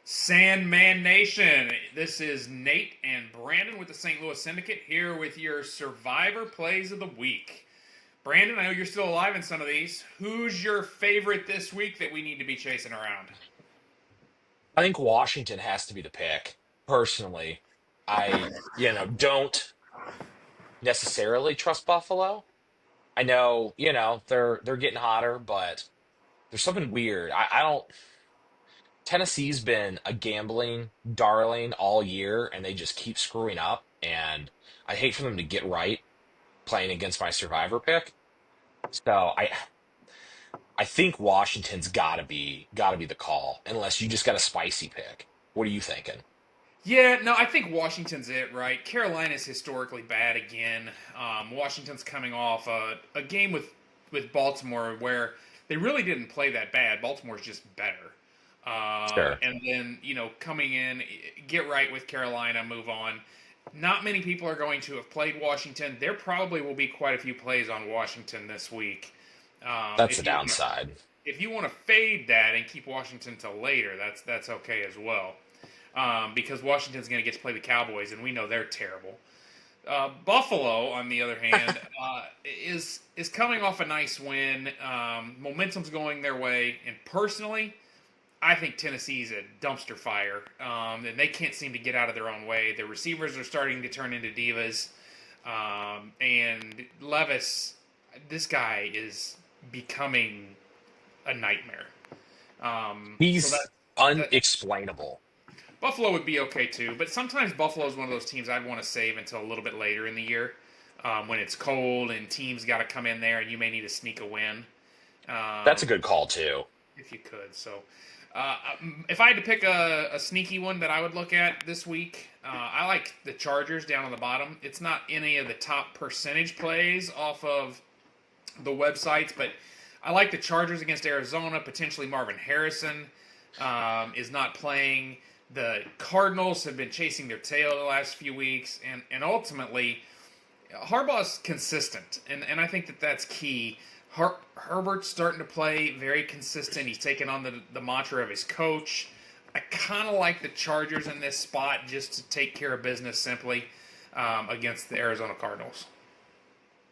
Sandman Nation. This is Nate and Brandon with the St. Louis Syndicate here with your Survivor Plays of the Week. Brandon, I know you're still alive in some of these. Who's your favorite this week that we need to be chasing around? I think Washington has to be the pick. Personally, don't necessarily trust Buffalo. I know, they're getting hotter, but there's something weird. I don't. Tennessee's been a gambling darling all year, and they just keep screwing up. And I hate for them to get right playing against my survivor pick. So I think Washington's gotta be the call, unless you just got a spicy pick. What are you thinking? Yeah, no, I think Washington's it, right? Carolina's historically bad again. Washington's coming off a game with Baltimore where they really didn't play that bad. Baltimore's just better. Sure. And then, coming in, get right with Carolina, move on. Not many people are going to have played Washington. There probably will be quite a few plays on Washington this week. Um, That's the if you want to, downside. if you want to fade that and keep Washington till later, that's okay as well. Because Washington's going to get to play the Cowboys, and we know they're terrible. Buffalo, on the other hand, is coming off a nice win. Momentum's going their way, and personally, I think Tennessee's a dumpster fire, and they can't seem to get out of their own way. Their receivers are starting to turn into divas, and Levis, this guy is becoming a nightmare. So He's that unexplainable. Buffalo would be okay too, but sometimes Buffalo is one of those teams I'd want to save until a little bit later in the year, when it's cold and teams got to come in there, and you may need to sneak a win. That's a Um, good call too. if you could. So, if I had to pick a sneaky one that I would look at this week, I like the Chargers down on the bottom. It's not any of the top percentage plays off of the websites, but I like the Chargers against Arizona. Potentially Marvin Harrison is not playing. The Cardinals have been chasing their tail the last few weeks, and ultimately Harbaugh's consistent, and I think that's key. Herbert's starting to play very consistent. He's taken on the mantra of his coach. I kind of like the Chargers in this spot just to take care of business simply against the Arizona Cardinals.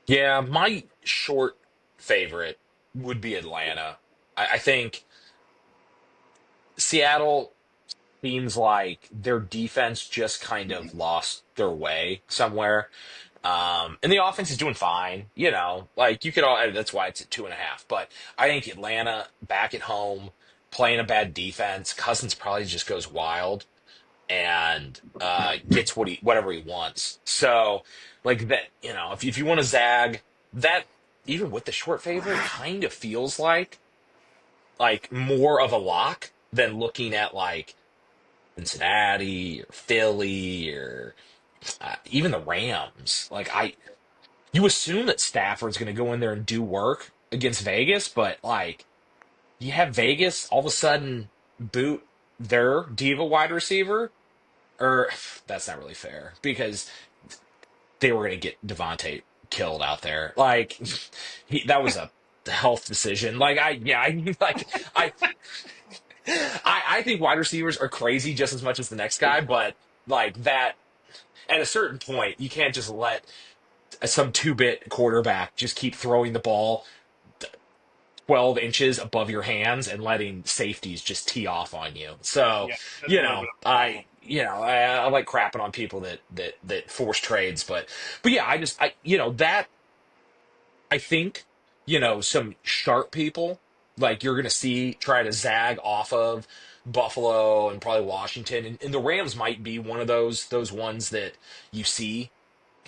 Yeah, my short favorite would be Atlanta. I think Seattle seems like their defense just kind of lost their way somewhere. And the offense is doing fine, like you could all, that's why it's at 2.5. But I think Atlanta back at home playing a bad defense, Cousins probably just goes wild and gets whatever he wants. So like that, if you want to zag that, even with the short favorite, kind of feels like more of a lock than looking at like Cincinnati or Philly or even the Rams. You assume that Stafford's going to go in there and do work against Vegas, but like you have Vegas all of a sudden boot their diva wide receiver, or that's not really fair because they were going to get Devontae killed out there. Like that was a health decision. I think wide receivers are crazy just as much as the next guy, but like that at a certain point, you can't just let some two-bit quarterback just keep throwing the ball 12 inches above your hands and letting safeties just tee off on you. So, Yeah, that's a little bit of a problem. I like crapping on people that force trades, but yeah, that I think, some sharp people like you're gonna see try to zag off of Buffalo and probably Washington, and the Rams might be one of those ones that you see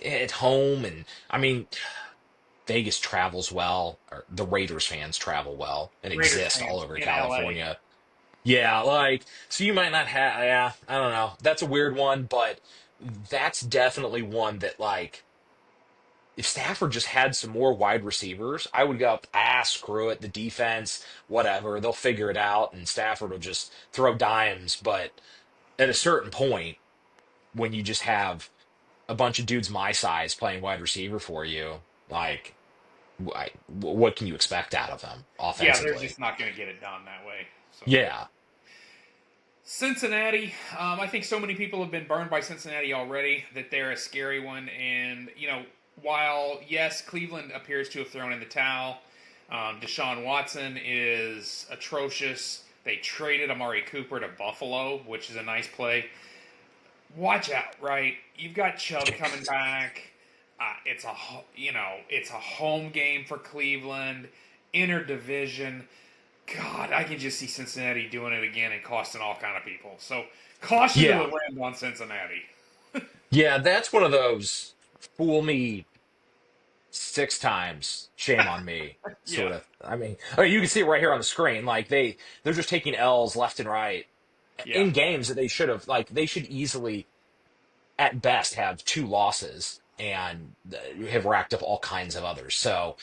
at home. And I mean, Vegas travels well, or the Raiders fans travel well and Raiders exist all fans over in LA. California. Yeah, like, so you might not have, yeah, I don't know. That's a weird one, but that's definitely one that, like, if Stafford just had some more wide receivers, I would go, screw it, the defense, whatever, they'll figure it out, and Stafford will just throw dimes. But at a certain point, when you just have a bunch of dudes my size playing wide receiver for you, like, what can you expect out of them Yeah, they're offensively? just not going to get it done that way. So. Yeah. Cincinnati. I think so many people have been burned by Cincinnati already that they're a scary one. And, while, yes, Cleveland appears to have thrown in the towel, Deshaun Watson is atrocious. They traded Amari Cooper to Buffalo, which is a nice play. Watch out, right? You've got Chubb coming back. It's a home game for Cleveland, interdivision. God, I can just see Cincinnati doing it again and costing all kind of people. So caution to the Yeah. wind on Cincinnati. Yeah, that's one of those fool me 6 times, shame on me Yeah, sort of. I mean, you can see it right here on the screen. Like they're just taking L's left and right yeah, in games that they should have, like, they should easily at best have 2 losses and have racked up all kinds of others. So,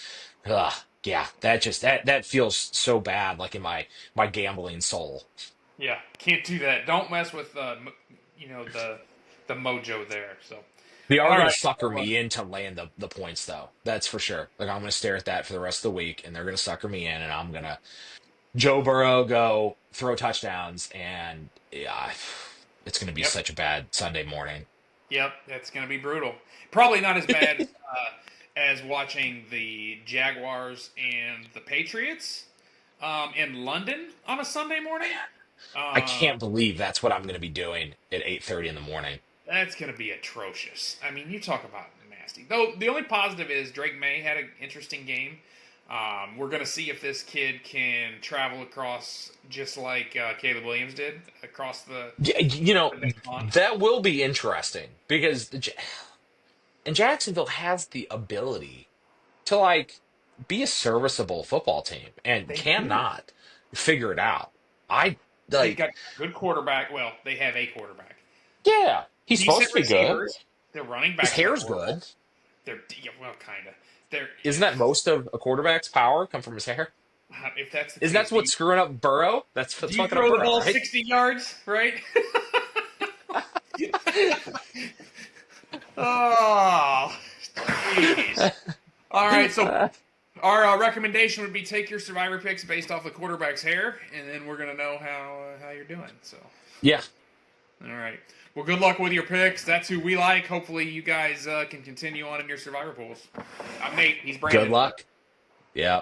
yeah, that feels so bad, like in my gambling soul. yeah. Can't do that. Don't mess with the mojo there. So, They are all going to right. sucker me in to land the points, though. That's for sure. Like, I'm going to stare at that for the rest of the week, and they're going to sucker me in, and I'm going to Joe Burrow go throw touchdowns, and yeah, it's going to be Yep, such a bad Sunday morning. yep. That's gonna be brutal. Probably not as bad as watching the Jaguars and the Patriots in London on a Sunday morning. I Um, can't believe that's what I'm going to be doing at 8:30 in the morning. That's going to be atrocious. I mean, you talk about nasty. Though the only positive is Drake May had an interesting game. We're going to see if this kid can travel across just like Caleb Williams did across Yeah, the big pond. that will be interesting because and Jacksonville has the ability to, like, be a serviceable football team and They do. cannot figure it out. I They've like, got a good quarterback. Well, they have a quarterback. yeah, he's supposed Decent to be good. receivers. Their running His backs are hair's horrible. good. They're yeah, well, kind of. They're Isn't that most of a quarterback's power come from his hair? if that's the Isn't case, that what's screwing up Burrow? That's do what's you fucking up throw the Burrow, ball right? 60 yards? Right. Oh, jeez. All right, so our recommendation would be take your survivor picks based off the quarterback's hair, and then we're gonna know how you're doing. So, Yeah. all right. Well, good luck with your picks. That's who we like. Hopefully, you guys can continue on in your survivor pools. I'm Nate. He's Good Brandon. luck. Yeah.